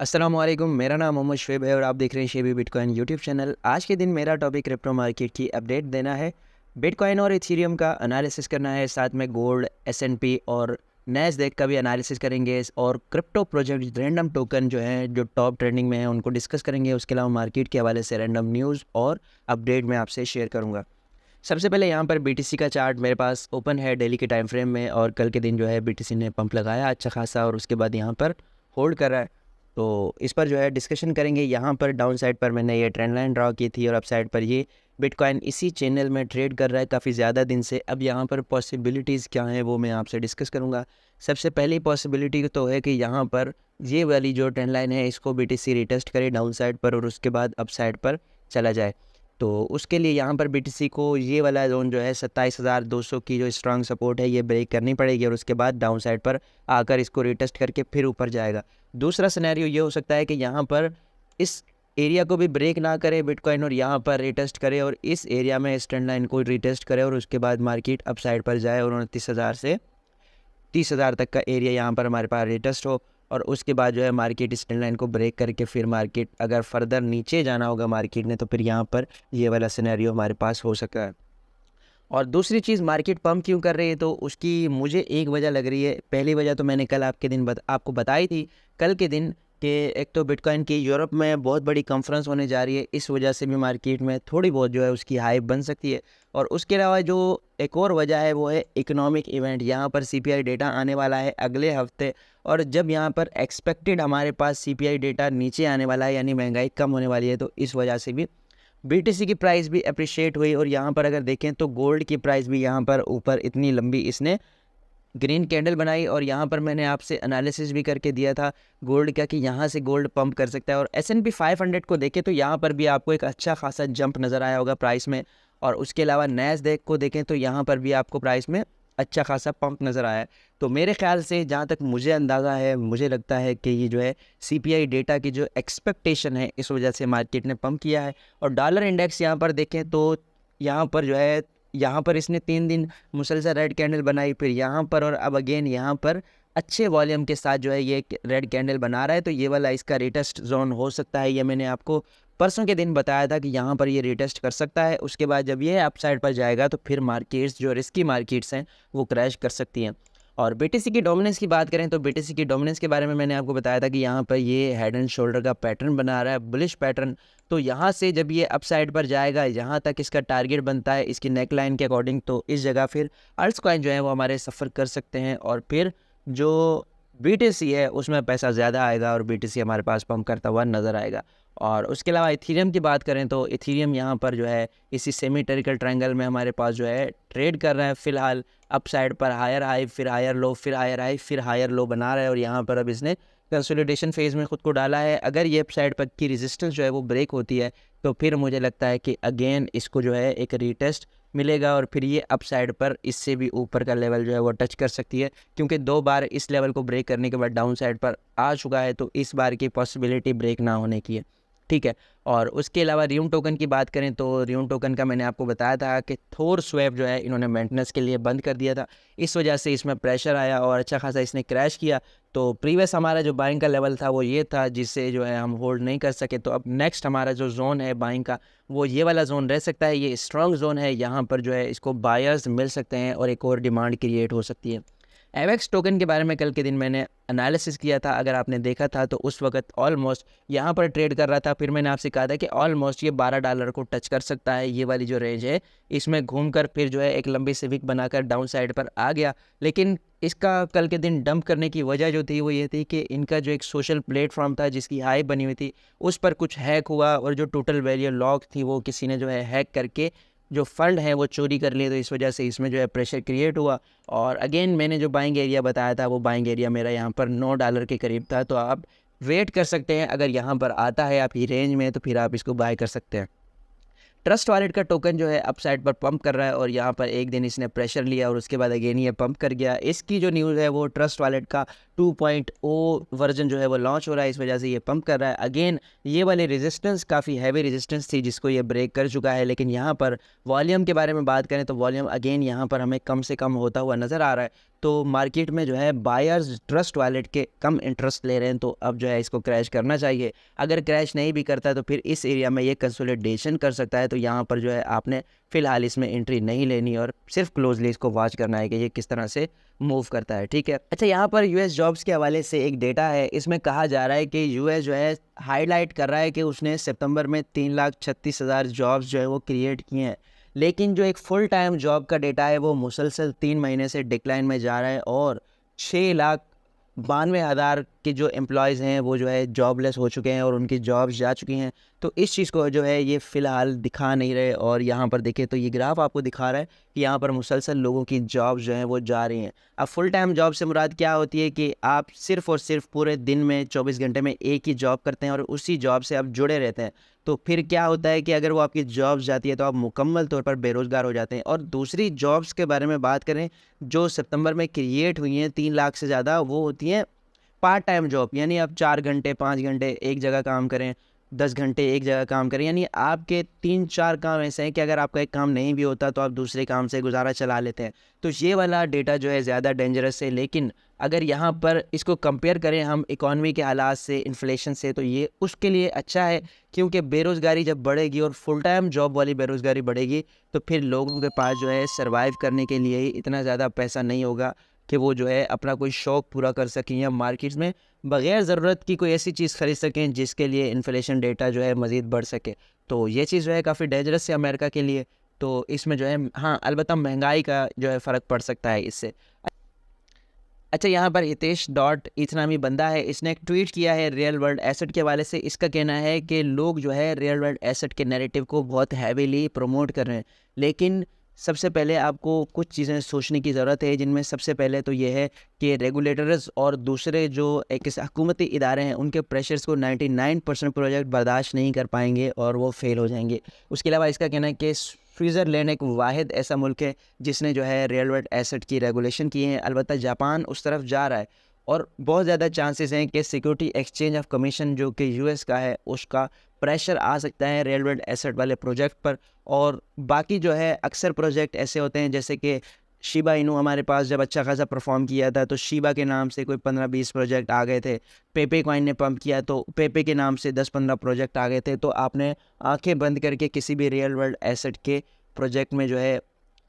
अस्सलामुअलैकुम, मेरा नाम मोहम्मद शुएब है और आप देख रहे हैं शेबी बिटकॉइन यूट्यूब चैनल। आज के दिन मेरा टॉपिक क्रिप्टो मार्केट की अपडेट देना है। बिटकॉइन और इथेरियम का एनालिसिस करना है, साथ में गोल्ड, एसएनपी और नैस्डैक का भी एनालिसिस करेंगे और क्रिप्टो प्रोजेक्ट रैंडम टोकन जो हैं जो टॉप ट्रेंडिंग में हैं उनको डिस्कस करेंगे। उसके अलावा मार्केट के हवाले से रैंडम न्यूज़ और अपडेट मैं आपसे शेयर करूँगा। सबसे पहले यहाँ पर बीटीसी का चार्ट मेरे पास ओपन है डेली के टाइम फ्रेम में, और कल के दिन जो है बीटीसी ने पंप लगाया अच्छा खासा और उसके बाद यहाँ पर होल्ड कर रहा है। तो इस पर जो है डिस्कशन करेंगे। यहाँ पर डाउन साइड पर मैंने ये ट्रेंड लाइन ड्रॉ की थी और अप साइड पर ये बिटकॉइन इसी चैनल में ट्रेड कर रहा है काफ़ी ज़्यादा दिन से। अब यहाँ पर पॉसिबिलिटीज़ क्या हैं वो मैं आपसे डिस्कस करूँगा। सबसे पहली पॉसिबिलिटी तो है कि यहाँ पर ये वाली जो ट्रेंड लाइन है इसको बीटीसी रिटेस्ट करे डाउन साइड पर और उसके बाद अप साइड पर चला जाए। तो उसके लिए यहाँ पर बीटीसी को ये वाला जोन जो है 27,200 की जो स्ट्रांग सपोर्ट है ये ब्रेक करनी पड़ेगी और उसके बाद डाउन साइड पर आकर इसको रिटेस्ट करके फिर ऊपर जाएगा। दूसरा सिनेरियो ये हो सकता है कि यहाँ पर इस एरिया को भी ब्रेक ना करे बिटकॉइन और यहाँ पर रिटेस्ट करे और इस एरिया में इस ट्रेंड लाइन को रिटेस्ट करे और उसके बाद मार्केट अप साइड पर जाए और 29,000 से 30,000 तक का एरिया यहाँ पर हमारे पास रिटेस्ट हो और उसके बाद जो है मार्केट इस ट्रेंड लाइन को ब्रेक करके फिर मार्केट अगर फर्दर नीचे जाना होगा मार्केट ने तो फिर यहाँ पर ये वाला सिनेरियो हमारे पास हो सकता है। और दूसरी चीज़ मार्केट पंप क्यों कर रही है तो उसकी मुझे एक वजह लग रही है। पहली वजह तो मैंने कल आपको बताई थी कल के दिन कि एक तो बिटकॉइन की यूरोप में बहुत बड़ी कॉन्फ्रेंस होने जा रही है, इस वजह से भी मार्केट में थोड़ी बहुत जो है उसकी हाइप बन सकती है। और उसके अलावा जो एक और वजह है वो है इकोनॉमिक इवेंट। यहाँ पर सीपीआई डेटा आने वाला है अगले हफ्ते और जब यहाँ पर एक्सपेक्टेड हमारे पास सीपीआई डेटा नीचे आने वाला है यानी महंगाई कम होने वाली है तो इस वजह से भी बीटीसी की प्राइस भी अप्रिशिएट हुई। और यहाँ पर अगर देखें तो गोल्ड की प्राइस भी यहाँ पर ऊपर इतनी लंबी इसने ग्रीन कैंडल बनाई और यहाँ पर मैंने आपसे एनालिसिस भी करके दिया था गोल्ड का कि यहाँ से गोल्ड पंप कर सकता है। और S&P 500 को देखें तो यहाँ पर भी आपको एक अच्छा खासा जंप नज़र आया होगा प्राइस में। और उसके अलावा नैस्डैक को देखें तो यहाँ पर भी आपको प्राइस में अच्छा खासा पंप नज़र आया है। तो मेरे ख्याल से जहाँ तक मुझे अंदाज़ा है मुझे लगता है कि ये जो है सीपीआई डेटा की जो एक्सपेक्टेशन है इस वजह से मार्केट ने पंप किया है। और डॉलर इंडेक्स यहाँ पर देखें तो यहाँ पर जो है यहाँ पर इसने 3 दिन मुसलसल रेड कैंडल बनाई, फिर यहाँ पर और अब अगेन यहाँ पर अच्छे वॉल्यूम के साथ जो है ये रेड कैंडल बना रहा है। तो ये वाला इसका रिटेस्ट जोन हो सकता है। ये मैंने आपको परसों के दिन बताया था कि यहाँ पर ये रिटेस्ट कर सकता है। उसके बाद जब ये अपसाइड पर जाएगा तो फिर मार्केट्स जो रिस्की मार्केट्स हैं वो क्रैश कर सकती हैं। और बीटीसी की डोमिनेंस की बात करें तो बीटीसी की डोमिनेंस के बारे में मैंने आपको बताया था कि यहाँ पर ये हेड एंड शोल्डर का पैटर्न बना रहा है, बुलिश पैटर्न। तो यहाँ से जब ये अपसाइड पर जाएगा यहाँ तक इसका टारगेट बनता है इसकी नेक लाइन के अकॉर्डिंग, तो इस जगह फिर अल्ट्स कॉइन जो है वो हमारे सफ़र कर सकते हैं और फिर जो बीटीसी है उसमें पैसा ज़्यादा आएगा और बीटीसी हमारे पास पंप करता हुआ नज़र आएगा। और उसके अलावा इथीरियम की बात करें तो इथीरियम यहाँ पर जो है इसी सेमी टेरिकल ट्रायंगल में हमारे पास जो है ट्रेड कर रहा है फ़िलहाल। अप साइड पर हायर हाई फिर हायर लो फिर हायर हाई फिर हायर लो बना रहा है और यहाँ पर अब इसने कंसोलिडेशन फेज़ में ख़ुद को डाला है। अगर ये अप साइड पर की रेजिस्टेंस जो है वो ब्रेक होती है तो फिर मुझे लगता है कि अगेन इसको जो है एक रीटेस्ट मिलेगा और फिर ये अप साइड पर इससे भी ऊपर का लेवल जो है वो टच कर सकती है, क्योंकि 2 बार इस लेवल को ब्रेक करने के बाद डाउन साइड पर आ चुका है तो इस बार की पॉसिबिलिटी ब्रेक ना होने की है। ठीक है। और उसके अलावा रियूम टोकन की बात करें तो रियूम टोकन का मैंने आपको बताया था कि थोर स्वैप जो है इन्होंने मेंटेनेंस के लिए बंद कर दिया था, इस वजह से इसमें प्रेशर आया और अच्छा खासा इसने क्रैश किया। तो प्रीवियस हमारा जो बाइंग का लेवल था वो ये था जिससे जो है हम होल्ड नहीं कर सके। तो अब नेक्स्ट हमारा जो जोन है बाइंग का वो ये वाला जोन रह सकता है। ये स्ट्रॉन्ग जोन है, यहाँ पर जो है इसको बायर्स मिल सकते हैं और एक और डिमांड क्रिएट हो सकती है। एवेक्स टोकन के बारे में कल के दिन मैंने एनालिसिस किया था, अगर आपने देखा था तो उस वक्त ऑलमोस्ट यहाँ पर ट्रेड कर रहा था। फिर मैंने आपसे कहा था कि ऑलमोस्ट ये $12 को टच कर सकता है, ये वाली जो रेंज है इसमें घूमकर फिर जो है एक लंबी सी विक बनाकर डाउन साइड पर आ गया। लेकिन इसका कल के दिन डंप करने की वजह जो थी वो ये थी कि इनका जो एक सोशल प्लेटफॉर्म था जिसकी हाई बनी हुई थी उस पर कुछ हैक हुआ और जो टोटल वैल्यू लॉक थी वो किसी ने जो है हैक करके जो फंड है वो चोरी कर लिए, तो इस वजह से इसमें जो है प्रेशर क्रिएट हुआ। और अगेन मैंने जो बाइंग एरिया बताया था वो बाइंग एरिया मेरा यहाँ पर $9 के करीब था। तो आप वेट कर सकते हैं, अगर यहाँ पर आता है आप ही रेंज में तो फिर आप इसको बाय कर सकते हैं। ट्रस्ट वॉलेट का टोकन जो है अप साइड पर पंप कर रहा है और यहाँ पर एक दिन इसने प्रेशर लिया और उसके बाद अगेन ये पंप कर गया। इसकी जो न्यूज़ है वो ट्रस्ट वॉलेट का 2.0 वर्जन जो है वो लॉन्च हो रहा है, इस वजह से ये पंप कर रहा है। अगेन ये वाली रेजिस्टेंस काफ़ी हैवी रेजिस्टेंस थी जिसको ये ब्रेक कर चुका है। लेकिन यहाँ पर वॉल्यूम के बारे में बात करें तो वॉल्यूम अगेन यहाँ पर हमें कम से कम होता हुआ नज़र आ रहा है। तो मार्केट में जो है बायर्स ट्रस्ट वॉलेट के कम इंटरेस्ट ले रहे हैं, तो अब जो है इसको क्रैश करना चाहिए। अगर क्रैश नहीं भी करता तो फिर इस एरिया में ये कंसोलिडेशन कर सकता है, तो यहाँ पर जो है आपने फ़िलहाल इसमें एंट्री नहीं लेनी और सिर्फ क्लोजली इसको वॉच करना है कि ये किस तरह से मूव करता है, ठीक है। अच्छा, यहाँ पर यूएस जॉब्स के हवाले से एक डेटा है, इसमें कहा जा रहा है कि यूएस जो है हाईलाइट कर रहा है कि उसने सितंबर में 3,36,000 जॉब्स जो है वो क्रिएट किए हैं, लेकिन जो एक फुल टाइम जॉब का डेटा है वो मुसलसल 3 महीने से डिक्लाइन में जा रहा है और 6,92,000 के जो एम्प्लॉयज़ हैं वो जो है जॉबलेस हो चुके हैं और उनकी जॉब्स जा चुकी हैं। तो इस चीज़ को जो है ये फ़िलहाल दिखा नहीं रहे, और यहाँ पर देखिए तो ये ग्राफ आपको दिखा रहा है कि यहाँ पर मुसलसल लोगों की जॉब्स जो हैं वो जा रही हैं। अब फुल टाइम जॉब से मुराद क्या होती है कि आप सिर्फ़ और सिर्फ पूरे दिन में 24 घंटे में एक ही जॉब करते हैं और उसी जॉब से आप जुड़े रहते हैं। तो फिर क्या होता है कि अगर वो आपकी जॉब्स जाती है तो आप मुकम्मल तौर पर बेरोज़गार हो जाते हैं। और दूसरी जॉब्स के बारे में बात करें जो सितंबर में क्रिएट हुई हैं 3 लाख से ज़्यादा, वो होती हैं पार्ट टाइम जॉब, यानी आप 4 घंटे 5 घंटे एक जगह काम करें, 10 घंटे एक जगह काम करें, यानी आपके 3-4 काम ऐसे हैं कि अगर आपका एक काम नहीं भी होता तो आप दूसरे काम से गुजारा चला लेते हैं। तो ये वाला डेटा जो है ज़्यादा डेंजरस है, लेकिन अगर यहाँ पर इसको कंपेयर करें हम इकॉनमी के हालात से, इन्फ्लेशन से, तो ये उसके लिए अच्छा है, क्योंकि बेरोज़गारी जब बढ़ेगी और फुल टाइम जॉब वाली बेरोज़गारी बढ़ेगी तो फिर लोगों के पास जो है सर्वाइव करने के लिए ही इतना ज़्यादा पैसा नहीं होगा कि वो जो है अपना कोई शौक़ पूरा कर सकें या मार्केट्स में बग़ैर ज़रूरत की कोई ऐसी चीज़ ख़रीद सकें जिसके लिए इन्फ्लेशन डेटा जो है मज़ीद बढ़ सके। तो ये चीज़ जो है काफ़ी डेंजरस है अमेरिका के लिए। तो इसमें जो है हाँ, अलबत्ता महंगाई का जो है फ़र्क पड़ सकता है इससे। अच्छा, यहाँ पर हितेश डॉट ईथ नामी बंदा है, इसने एक ट्वीट किया है रियल वर्ल्ड एसेट के हवाले से। इसका कहना है कि लोग जो है रियल वर्ल्ड एसेट के नैरेटिव को बहुत हैवीली प्रमोट कर रहे हैं, लेकिन सबसे पहले आपको कुछ चीज़ें सोचने की ज़रूरत है, जिनमें सबसे पहले तो ये है कि रेगुलेटर्स और दूसरे जो एक हुकूमती इदारे हैं उनके प्रेशर्स को 99% प्रोजेक्ट बर्दाश्त नहीं कर पाएंगे और वो फेल हो जाएंगे। उसके अलावा इसका कहना है कि स्विट्ज़रलैंड एक वाहिद ऐसा मुल्क है जिसने जो है रियल वर्ल्ड एसेट की रेगुलेशन की है। अलबत्ता जापान उस तरफ जा रहा है और बहुत ज़्यादा चांसेस हैं कि सिक्योरिटी एक्सचेंज ऑफ कमीशन जो कि यूएस का है उसका प्रेशर आ सकता है रियल वर्ल्ड एसेट वाले प्रोजेक्ट पर। और बाकी जो है अक्सर प्रोजेक्ट ऐसे होते हैं जैसे कि शिबा इनू हमारे पास जब अच्छा खासा परफॉर्म किया था तो शिबा के नाम से कोई 15-20 प्रोजेक्ट आ गए थे। पेपे कॉइन ने पंप किया तो पेपे के नाम से 10-15 प्रोजेक्ट आ गए थे। तो आपने आंखें बंद करके किसी भी रियल वर्ल्ड एसेट के प्रोजेक्ट में जो है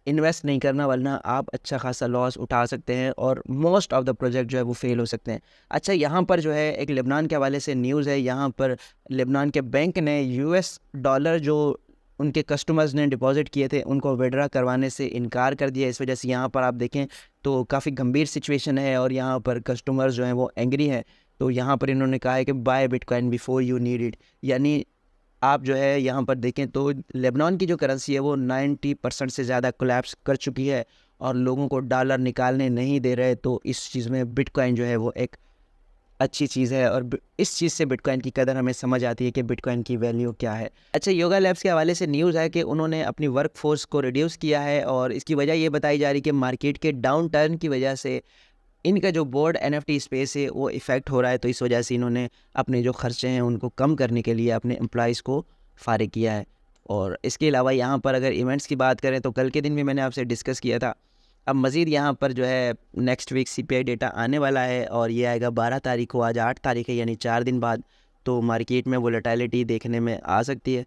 इन्वेस्ट नहीं करना, वरना आप अच्छा खासा लॉस उठा सकते हैं और मोस्ट ऑफ द प्रोजेक्ट जो है वो फेल हो सकते हैं। अच्छा, यहाँ पर जो है एक लेबनान के हवाले से न्यूज़ है। यहाँ पर लेबनान के बैंक ने यूएस डॉलर जो उनके कस्टमर्स ने डिपॉजिट किए थे उनको विड्रा करवाने से इनकार कर दिया। इस वजह से यहाँ पर आप देखें तो काफ़ी गंभीर सिचुएशन है और यहाँ पर कस्टमर्स जो हैं वो एंग्री हैं। तो यहाँ पर इन्होंने कहा है कि buy bitcoin before you need it, यानी आप जो है यहाँ पर देखें तो लेबनान की जो करेंसी है वो 90% से ज़्यादा कोलैप्स कर चुकी है और लोगों को डॉलर निकालने नहीं दे रहे। तो इस चीज़ में बिटकॉइन जो है वो एक अच्छी चीज़ है और इस चीज़ से बिटकॉइन की कदर हमें समझ आती है कि बिटकॉइन की वैल्यू क्या है। अच्छा, योगा लैब्स के हवाले से न्यूज़ है कि उन्होंने अपनी वर्क फोर्स को रिड्यूस किया है और इसकी वजह ये बताई जा रही है कि मार्केट के डाउन टर्न की वजह से इनका जो बोर्ड एनएफटी स्पेस है वो इफ़ेक्ट हो रहा है। तो इस वजह से इन्होंने अपने जो खर्चे हैं उनको कम करने के लिए अपने एम्प्लॉइज़ को फारिग किया है। और इसके अलावा यहाँ पर अगर इवेंट्स की बात करें तो कल के दिन भी मैंने आपसे डिस्कस किया था। अब मज़ीद यहाँ पर जो है नेक्स्ट वीक सीपीआई डेटा आने वाला है और ये आएगा 12 तारीख को, आज 8 तारीख है यानी 4 दिन बाद। तो मार्केट में वोलेटिलिटी देखने में आ सकती है,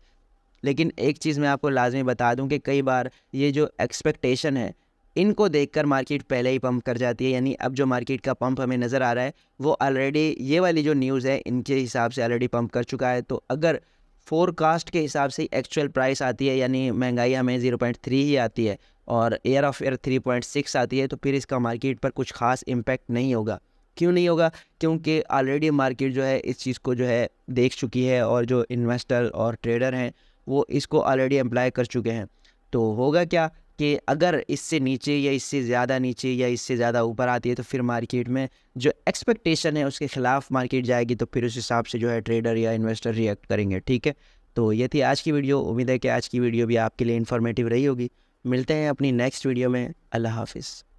लेकिन एक चीज़ मैं आपको लाजमी बता दूं कि कई बार ये जो एक्सपेक्टेशन है इनको देखकर मार्केट पहले ही पंप कर जाती है। यानी अब जो मार्केट का पंप हमें नज़र आ रहा है वो ऑलरेडी ये वाली जो न्यूज़ है इनके हिसाब से ऑलरेडी पंप कर चुका है। तो अगर फोरकास्ट के हिसाब से एक्चुअल प्राइस आती है, यानी महंगाई हमें 0.3 ही आती है और एयर ऑफ एयर 3.6 आती है, तो फिर इसका मार्केट पर कुछ खास इम्पैक्ट नहीं होगा। क्यों नहीं होगा? क्योंकि ऑलरेडी मार्केट जो है इस चीज़ को जो है देख चुकी है और जो इन्वेस्टर और ट्रेडर हैं वो इसको ऑलरेडी अप्लाई कर चुके हैं। तो होगा क्या कि अगर इससे नीचे या इससे ज़्यादा नीचे या इससे ज़्यादा ऊपर आती है तो फिर मार्केट में जो एक्सपेक्टेशन है उसके ख़िलाफ़ मार्केट जाएगी, तो फिर उस हिसाब से जो है ट्रेडर या इन्वेस्टर रिएक्ट करेंगे। ठीक है, तो ये थी आज की वीडियो। उम्मीद है कि आज की वीडियो भी आपके लिए इन्फॉर्मेटिव रही होगी। मिलते हैं अपनी नेक्स्ट वीडियो में। अल्लाह हाफिज़।